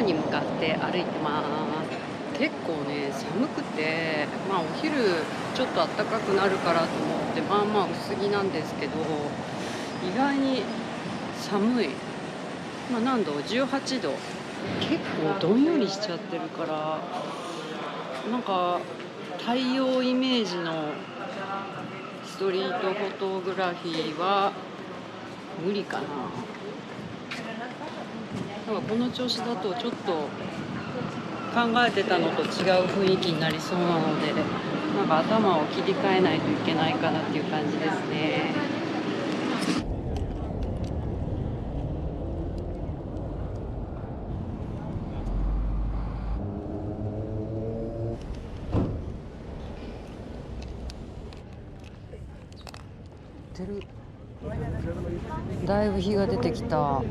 に向かって歩いてます。結構ね、寒くて、お昼ちょっと暖かくなるからと思って、薄着なんですけど、意外に寒い。何度 ?18 度。結構どんよりしちゃってるから、なんか太陽イメージのストリートフォトグラフィーは無理かな。なんかこの調子だとちょっと考えてたのと違う雰囲気になりそうなので、なんか頭を切り替えないといけないかなっていう感じですね。だいぶ日が出てきた。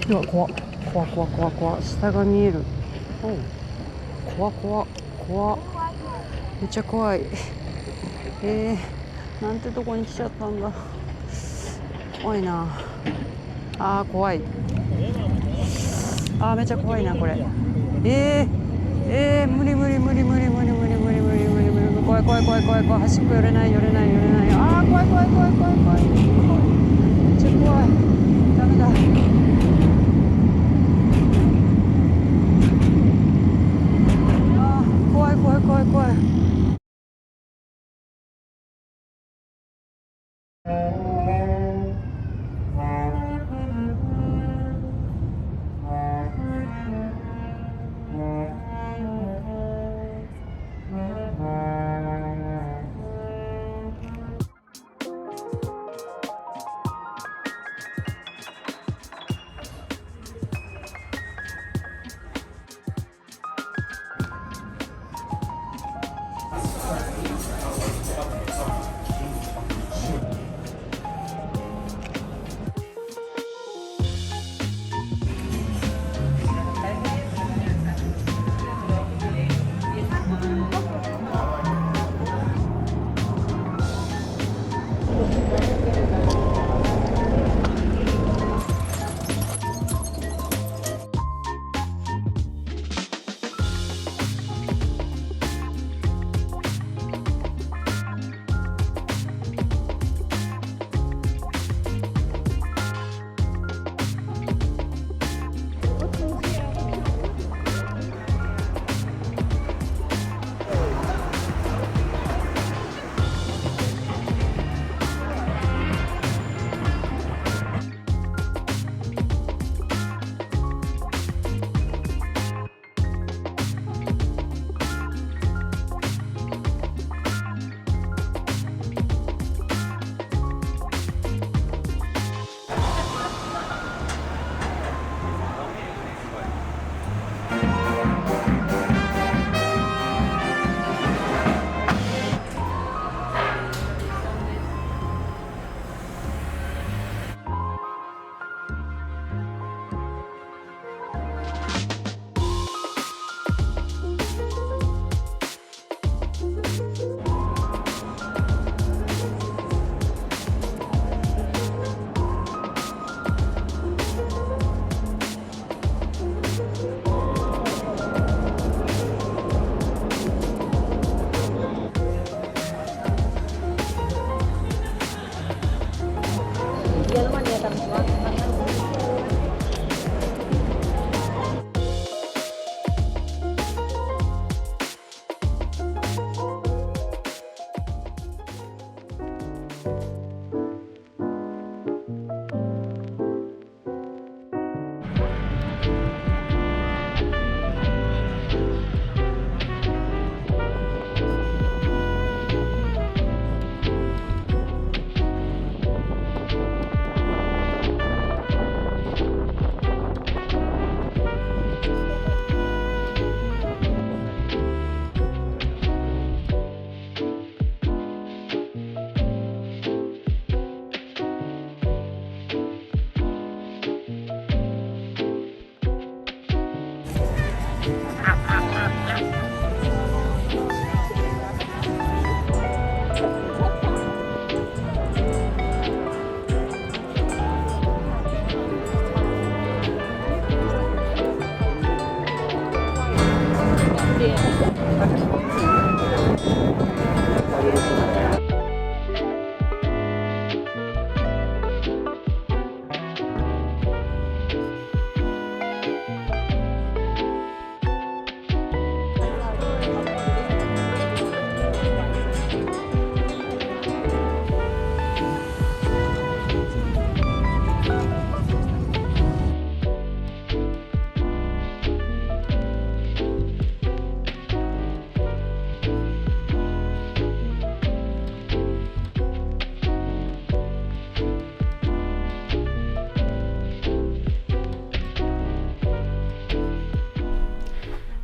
うわ、怖っ怖っ怖っ怖っ怖っ、下が見える。怖っ怖っ怖っ、めっちゃ怖い。なんてとこに来ちゃったんだ。怖いな。怖い。めっちゃ怖いなこれ。無理無理無理無理無理無理無理無理無理無理、怖い怖い怖い怖い怖い、端っこ寄れない寄れない寄れない。怖い怖い怖い怖い怖い、めっちゃ怖い。ダメだ。怖い怖い怖い怖い。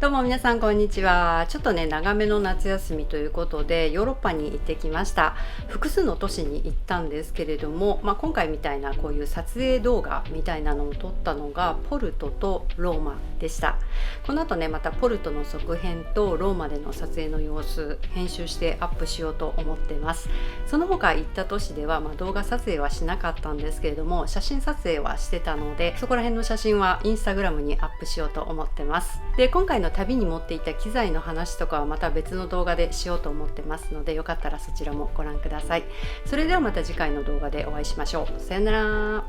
どうも皆さんこんにちは。ちょっとね長めの夏休みということでヨーロッパに行ってきました。複数の都市に行ったんですけれども、今回みたいなこういう撮影動画みたいなのを撮ったのがポルトとローマでした。この後ねまたポルトの側編とローマでの撮影の様子編集してアップしようと思ってます。その他行った都市では、動画撮影はしなかったんですけれども写真撮影はしてたので、そこら辺の写真はインスタグラムにアップしようと思ってます。で今回の旅に持っていた機材の話とかはまた別の動画でしようと思ってますので、よかったらそちらもご覧ください。それではまた次回の動画でお会いしましょう。さよなら。